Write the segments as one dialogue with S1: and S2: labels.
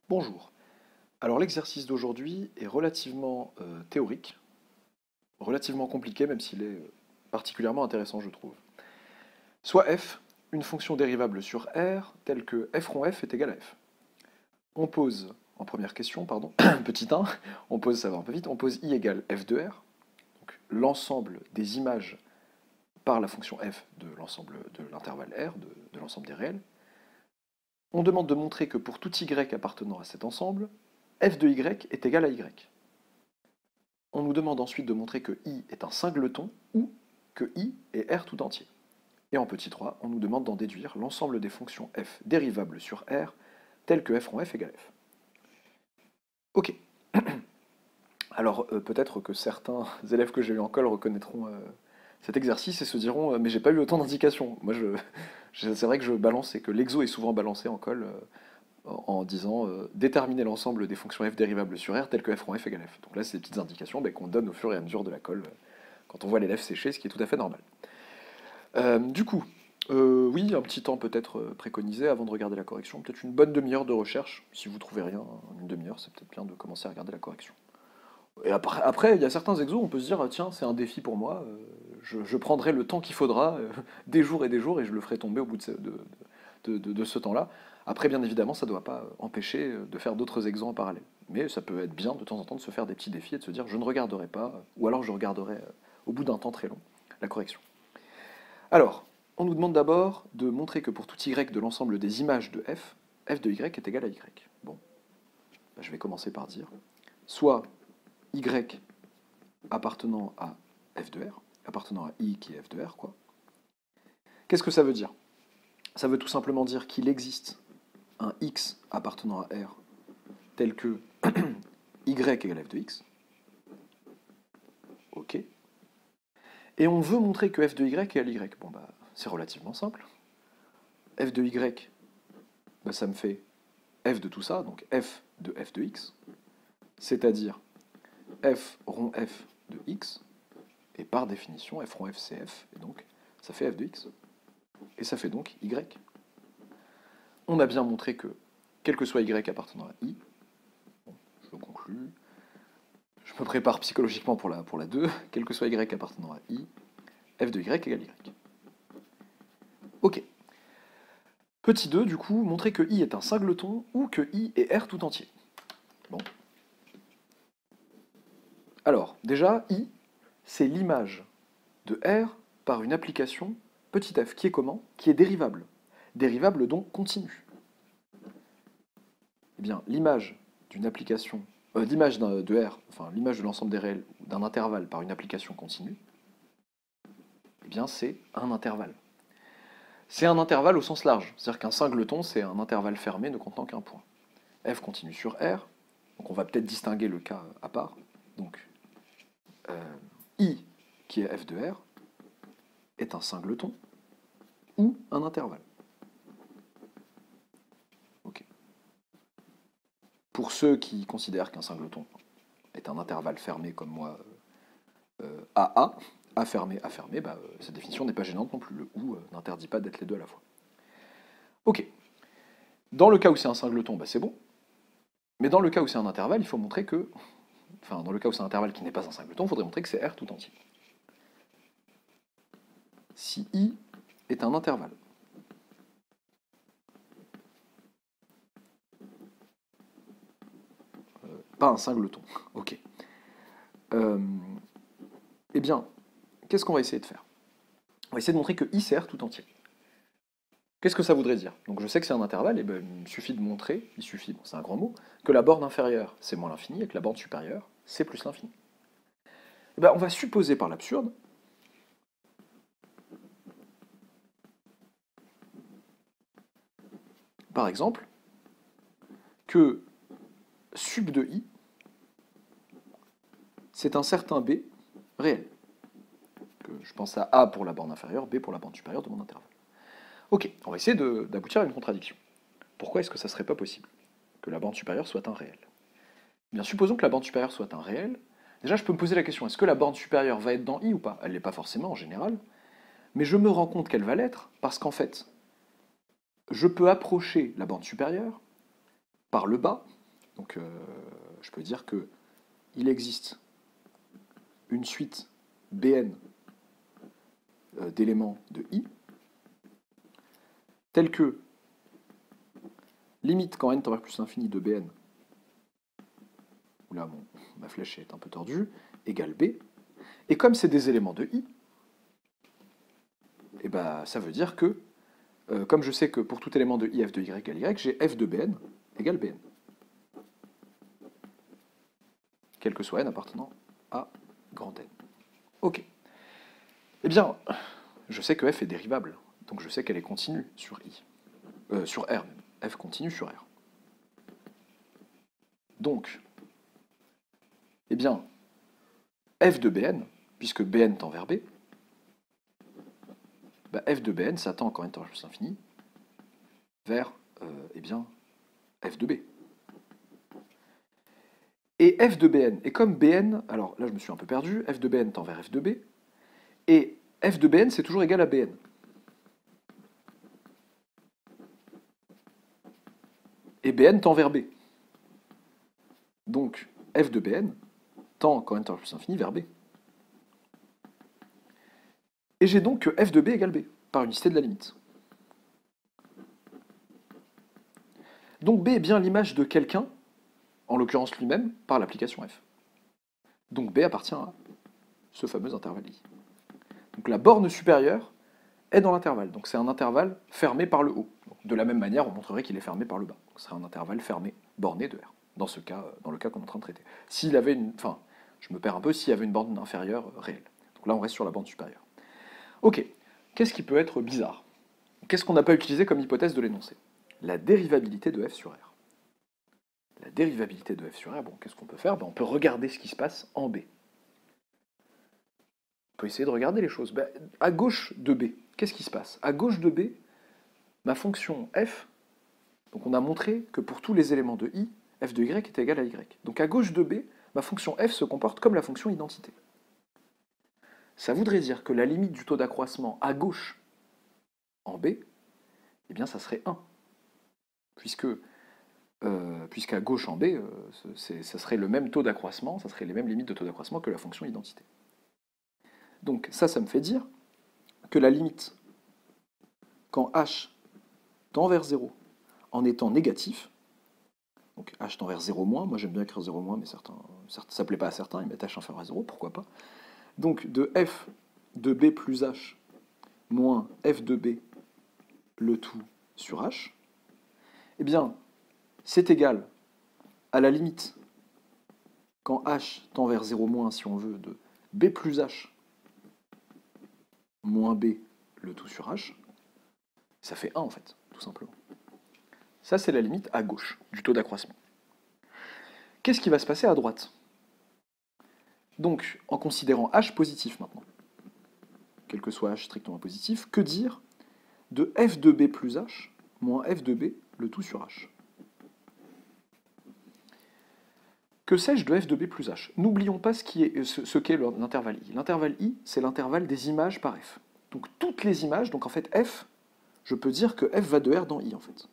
S1: Bonjour. Alors l'exercice d'aujourd'hui est relativement théorique, relativement compliqué même s'il est particulièrement intéressant je trouve. Soit f, une fonction dérivable sur R telle que f rond f est égal à f. On pose, en première question, pardon, petit 1, on pose, ça va un peu vite, on pose i égale f de R, donc l'ensemble des images par la fonction f de l'ensemble de l'intervalle R, de l'ensemble des réels. On demande de montrer que pour tout y appartenant à cet ensemble, f de y est égal à y. On nous demande ensuite de montrer que i est un singleton ou que i est R tout entier. Et en petit 3, on nous demande d'en déduire l'ensemble des fonctions f dérivables sur R telles que f rond f égale f. Ok. Alors peut-être que certains élèves que j'ai eu en colle reconnaîtront cet exercice et se diront mais j'ai pas eu autant d'indications. Moi c'est vrai que je balance et que l'exo est souvent balancé en colle en disant déterminer l'ensemble des fonctions f dérivables sur R telles que f rond f égale f. Donc là c'est des petites indications qu'on donne au fur et à mesure de la colle quand on voit l'élève sécher, ce qui est tout à fait normal. Du coup, oui, un petit temps peut-être préconisé avant de regarder la correction, peut-être une bonne demi-heure de recherche, si vous trouvez rien, une demi-heure, c'est peut-être bien de commencer à regarder la correction. Et après, il y a certains exos, on peut se dire, tiens, c'est un défi pour moi, je prendrai le temps qu'il faudra, des jours et je le ferai tomber au bout de ce temps-là. Après, bien évidemment, ça ne doit pas empêcher de faire d'autres exos en parallèle. Mais ça peut être bien de temps en temps de se faire des petits défis et de se dire, je ne regarderai pas, ou alors je regarderai au bout d'un temps très long, la correction. Alors, on nous demande d'abord de montrer que pour tout y de l'ensemble des images de f de y est égal à y. Bon, je vais commencer par dire, soit y appartenant à f de r, appartenant à i qui est f de r, quoi. Qu'est-ce que ça veut dire? Ça veut tout simplement dire qu'il existe un x appartenant à R tel que y égale f de x. Ok. Et on veut montrer que f de y égale y. Bon, bah, c'est relativement simple. F de y, bah, ça me fait f de tout ça, donc f de x, c'est-à-dire f rond f de x, et par définition, f rond f c'est f, et donc ça fait f de x, et ça fait donc y. On a bien montré que, quel que soit y appartenant à i, bon, je conclue, je me prépare psychologiquement pour la 2, quel que soit y appartenant à i, f de y égale y. Ok. Petit 2, du coup, montrer que i est un singleton ou que i est R tout entier. Bon. Alors, déjà, i, c'est l'image de R par une application petit f, qui est comment? Qui est dérivable. Dérivable donc continue. Eh bien, l'image d'une application, l'image de R, enfin l'image de l'ensemble des réels d'un intervalle par une application continue, eh bien c'est un intervalle. C'est un intervalle au sens large, c'est-à-dire qu'un singleton, c'est un intervalle fermé ne contenant qu'un point. F continue sur R, donc on va peut-être distinguer le cas à part. Donc, I, qui est F de R, est un singleton ou un intervalle. Ok. Pour ceux qui considèrent qu'un singleton est un intervalle fermé comme moi, AA, A fermé, bah, cette définition n'est pas gênante non plus. Le OU n'interdit pas d'être les deux à la fois. Ok. Dans le cas où c'est un singleton, bah, c'est bon. Mais dans le cas où c'est un intervalle, il faut montrer que... Enfin, dans le cas où c'est un intervalle qui n'est pas un singleton, il faudrait montrer que c'est R tout entier. Si I est un intervalle, pas un singleton, ok. Eh bien, qu'est-ce qu'on va essayer de faire? On va essayer de montrer que I c'est R tout entier. Qu'est-ce que ça voudrait dire? Donc je sais que c'est un intervalle, et ben, il me suffit de montrer, bon, c'est un grand mot, que la borne inférieure c'est moins l'infini et que la borne supérieure c'est plus l'infini. Eh ben, on va supposer par l'absurde par exemple, que sub de i, c'est un certain b réel. Que je pense à A pour la borne inférieure, B pour la borne supérieure de mon intervalle. Ok, on va essayer d'aboutir à une contradiction. Pourquoi est-ce que ça ne serait pas possible que la borne supérieure soit un réel? Eh bien, supposons que la borne supérieure soit un réel. Déjà, je peux me poser la question, est-ce que la borne supérieure va être dans i ou pas? Elle ne l'est pas forcément en général, mais je me rends compte qu'elle va l'être parce qu'en fait, je peux approcher la borne supérieure par le bas, Donc je peux dire que il existe une suite Bn d'éléments de I, telle que limite quand n tend vers plus l'infini de Bn, où là ma flèche est un peu tordue, égale B, et comme c'est des éléments de I, et ben, ça veut dire que, comme je sais que pour tout élément de I, f de y égale y, j'ai f de Bn égale Bn, quel que soit n appartenant à grand N. Ok. Eh bien, je sais que f est dérivable, donc je sais qu'elle est continue sur I. Sur R même. F continue sur R. Donc, eh bien, f de Bn, puisque Bn tend vers B, bah, f de Bn, ça tend quand n tend vers plus l'infini, vers, eh bien, f de B. Et f de Bn, et comme Bn, alors là je me suis un peu perdu, f de Bn tend vers f de B, et f de Bn c'est toujours égal à Bn. Et Bn tend vers B. Donc f de Bn tend, quand n tend vers plus l'infini, vers B. Et j'ai donc que f de B égale B, par unicité de la limite. Donc B est bien l'image de quelqu'un, en l'occurrence lui-même, par l'application f. Donc B appartient à ce fameux intervalle I. Donc la borne supérieure est dans l'intervalle, donc c'est un intervalle fermé par le haut. Donc, de la même manière, on montrerait qu'il est fermé par le bas. Donc ce serait un intervalle fermé, borné de R, dans le cas qu'on est en train de traiter. S'il avait une... Enfin, je me perds un peu, s'il y avait une borne inférieure réelle. Donc là, on reste sur la borne supérieure. Ok, qu'est-ce qui peut être bizarre? Qu'est-ce qu'on n'a pas utilisé comme hypothèse de l'énoncé? La dérivabilité de f sur R. La dérivabilité de f sur R, bon, qu'est-ce qu'on peut faire? Ben, on peut regarder ce qui se passe en B. On peut essayer de regarder les choses. Ben, à gauche de B, qu'est-ce qui se passe? À gauche de B, ma fonction f, donc on a montré que pour tous les éléments de I, f de y est égal à y. Donc à gauche de B, ma fonction f se comporte comme la fonction identité. Ça voudrait dire que la limite du taux d'accroissement à gauche en B, eh bien ça serait 1. Puisqu'à gauche en B, ça serait le même taux d'accroissement, ça serait les mêmes limites de taux d'accroissement que la fonction identité. Donc ça me fait dire que la limite, quand h tend vers 0 en étant négatif, donc h tend vers 0 moins, moi j'aime bien écrire 0 moins, mais ça ne plaît pas à certains, ils mettent h inférieur à 0, pourquoi pas. Donc de f de b plus h moins f de b, le tout sur h, eh bien, c'est égal à la limite, quand h tend vers 0 moins, si on veut, de b plus h moins b, le tout sur h, ça fait 1 en fait, tout simplement. Ça, c'est la limite à gauche du taux d'accroissement. Qu'est-ce qui va se passer à droite? Donc, en considérant h positif maintenant, quel que soit h strictement positif, que dire de f de b plus h moins f de b, le tout sur h? Que sais-je de f de b plus h? N'oublions pas ce qu'est l'intervalle I. L'intervalle I, c'est l'intervalle des images par f. Donc toutes les images, donc en fait f, je peux dire que f va de R dans I en fait.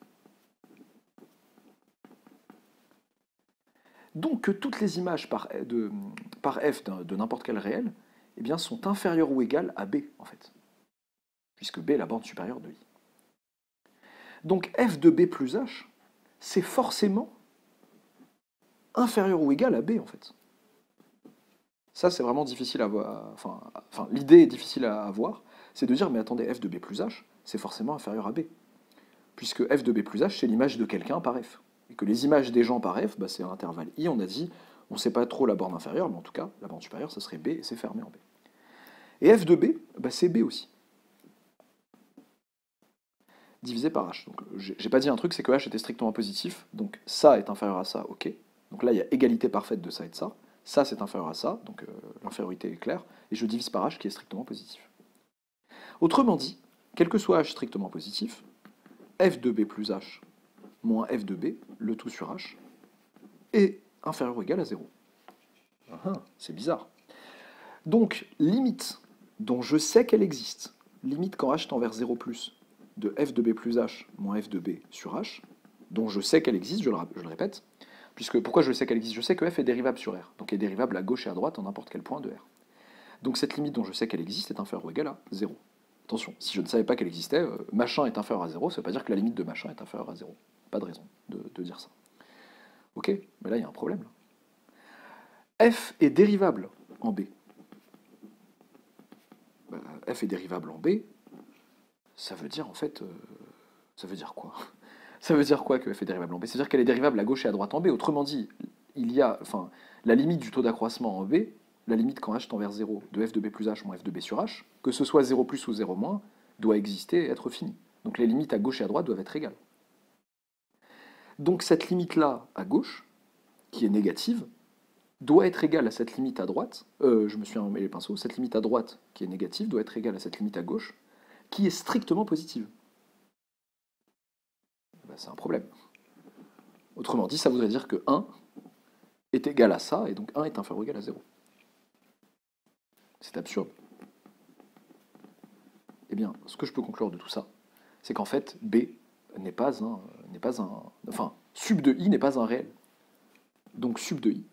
S1: Donc que toutes les images par f de n'importe quel réel, eh bien, sont inférieures ou égales à b en fait. Puisque b est la borne supérieure de I. Donc f de b plus h, c'est forcément inférieur ou égal à b en fait. Ça c'est vraiment difficile à voir, enfin l'idée est difficile à avoir, c'est de dire mais attendez, f de b plus h, c'est forcément inférieur à b. Puisque f de b plus h, c'est l'image de quelqu'un par f. Et que les images des gens par f, bah, c'est l'intervalle I, on a dit, on ne sait pas trop la borne inférieure, mais en tout cas, la borne supérieure, ça serait b, et c'est fermé en b. Et f de b, bah, c'est b aussi. Divisé par h. Donc j'ai pas dit un truc, c'est que h était strictement positif, donc ça est inférieur à ça, ok. Donc là, il y a égalité parfaite de ça et de ça. Ça, c'est inférieur à ça, donc l'infériorité est claire, et je divise par h qui est strictement positif. Autrement dit, quel que soit h strictement positif, f de b plus h moins f de b, le tout sur h, est inférieur ou égal à 0. C'est bizarre. Donc, limite dont je sais qu'elle existe, limite quand h tend vers 0 plus, de f de b plus h moins f de b sur h, dont je sais qu'elle existe, je le répète, Puisque, pourquoi je sais qu'elle existe? Je sais que f est dérivable sur R, donc elle est dérivable à gauche et à droite en n'importe quel point de R. Donc cette limite dont je sais qu'elle existe est inférieure ou égale à 0. Attention, si je ne savais pas qu'elle existait, machin est inférieur à 0, ça ne veut pas dire que la limite de machin est inférieure à 0. Pas de raison de dire ça. Ok, mais là il y a un problème. F est dérivable en B. Bah, f est dérivable en B, ça veut dire en fait... ça veut dire quoi? Ça veut dire quoi que f est dérivable en B? Ça veut dire qu'elle est dérivable à gauche et à droite en B. Autrement dit, il y a, enfin, la limite du taux d'accroissement en B, la limite quand h tend vers 0 de f de b plus h moins f de b sur h, que ce soit 0 plus ou 0 moins, doit exister et être finie. Donc les limites à gauche et à droite doivent être égales. Donc cette limite-là à gauche, qui est négative, doit être égale à cette limite à droite, je me suis emmêlé les pinceaux, cette limite à droite qui est négative doit être égale à cette limite à gauche, qui est strictement positive. Ben, c'est un problème. Autrement dit, ça voudrait dire que 1 est égal à ça, et donc 1 est inférieur ou égal à 0. C'est absurde. Eh bien, ce que je peux conclure de tout ça, c'est qu'en fait, B n'est pas un... Enfin, sub de I n'est pas un réel. Donc sub de I,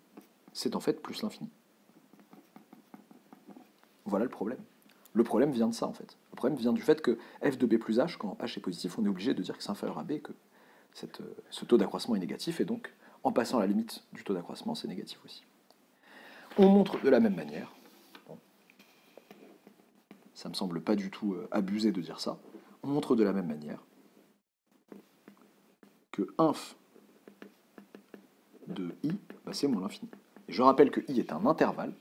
S1: c'est en fait plus l'infini. Voilà le problème. Le problème vient de ça, en fait. Le problème vient du fait que f de b plus h, quand h est positif, on est obligé de dire que c'est inférieur à b, que ce taux d'accroissement est négatif, et donc, en passant à la limite du taux d'accroissement, c'est négatif aussi. On montre de la même manière, bon, ça me semble pas du tout abusé de dire ça, on montre de la même manière que inf de i, bah, c'est moins l'infini. Et je rappelle que i est un intervalle,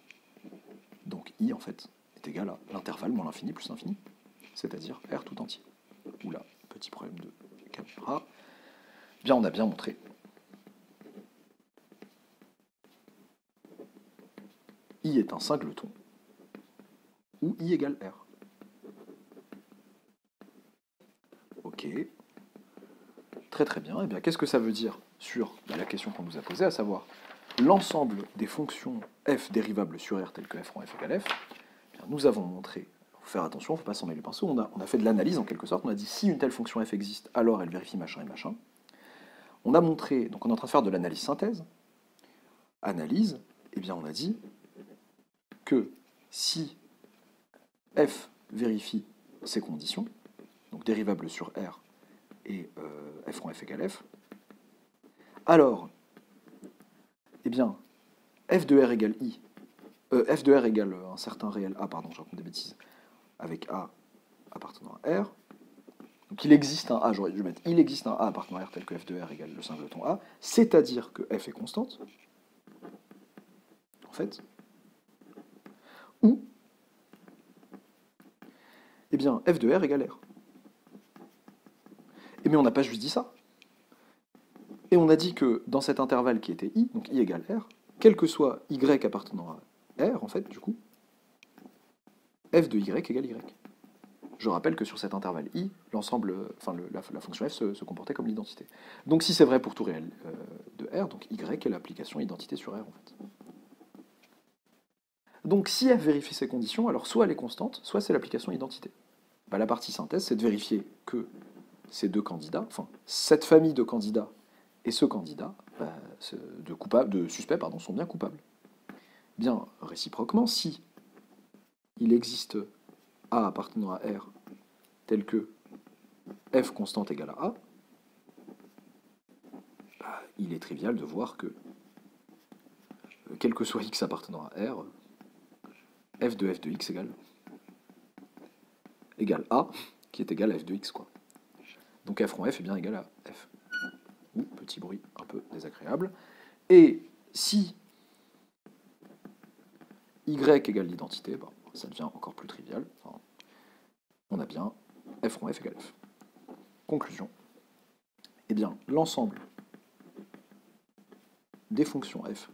S1: donc i, en fait, est égal à l'intervalle moins l'infini plus l'infini, c'est-à-dire R tout entier. Oula, petit problème de caméra. Bien, on a bien montré. I est un singleton, où I égale R. Ok. Très très bien. Et bien, qu'est-ce que ça veut dire sur la question qu'on nous a posée, à savoir l'ensemble des fonctions f dérivables sur R telles que f rond f égale f? Bien, nous avons montré, il faut faire attention, il ne faut pas s'en mêler les pinceaux, on a fait de l'analyse en quelque sorte, on a dit si une telle fonction f existe, alors elle vérifie machin et machin. On a montré, donc on est en train de faire de l'analyse synthèse. Analyse, eh bien on a dit que si f vérifie ces conditions, donc dérivable sur R et f rond f égale f, alors, eh bien, f de R égale I, f de R égale un certain réel A, pardon, je raconte des bêtises, avec A appartenant à R. Donc il existe un A, j'aurais dû mettre, il existe un A appartenant à R tel que f de R égale le singleton A, c'est-à-dire que f est constante, en fait, ou, eh bien, f de R égale R. Et mais on n'a pas juste dit ça. Et on a dit que dans cet intervalle qui était I, donc I égale R, quel que soit Y appartenant à R, en fait, du coup, f de Y égale Y. Je rappelle que sur cet intervalle I, l'ensemble, enfin la fonction f se comportait comme l'identité. Donc si c'est vrai pour tout réel de R, donc Y est l'application identité sur R, en fait. Donc si f vérifie ces conditions, alors soit elle est constante, soit c'est l'application identité. Bah, la partie synthèse, c'est de vérifier que ces deux candidats, enfin cette famille de candidats et ce candidat, bah, de suspects, pardon, sont bien coupables. Bien réciproquement, si il existe A appartenant à R tel que f constante égale à A, bah, il est trivial de voir que, quel que soit x appartenant à R, f de x égale A, qui est égal à f de x, quoi. Donc f rond f est bien égal à f. Ouh, petit bruit un peu désagréable. Et si y égale l'identité, bah, ça devient encore plus trivial. Enfin, on a bien f rond f égale f. Conclusion. Eh bien, l'ensemble des fonctions f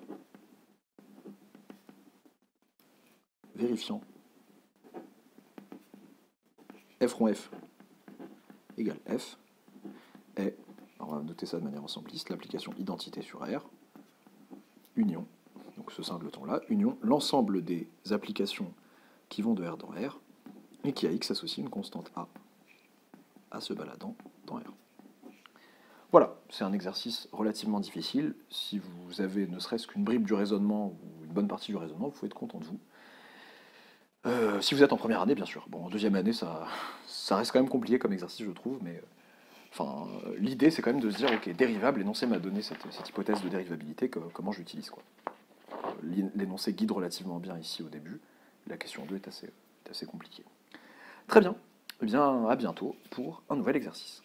S1: vérifiant f rond f égale f est, alors on va noter ça de manière ensembliste, l'application identité sur R, union, donc ce singleton-là, union, l'ensemble des applications qui vont de R dans R, et qui à X associe une constante A à se baladant dans R. Voilà, c'est un exercice relativement difficile. Si vous avez ne serait-ce qu'une bribe du raisonnement ou une bonne partie du raisonnement, vous pouvez être content de vous. Si vous êtes en première année, bien sûr. Bon, en deuxième année, ça reste quand même compliqué comme exercice, je trouve, mais enfin, l'idée, c'est quand même de se dire, ok, dérivable, l'énoncé m'a donné cette hypothèse de dérivabilité, comment je l'utilise, quoi. L'énoncé guide relativement bien ici au début. La question 2 est assez compliquée. Très bien. Eh bien, à bientôt pour un nouvel exercice.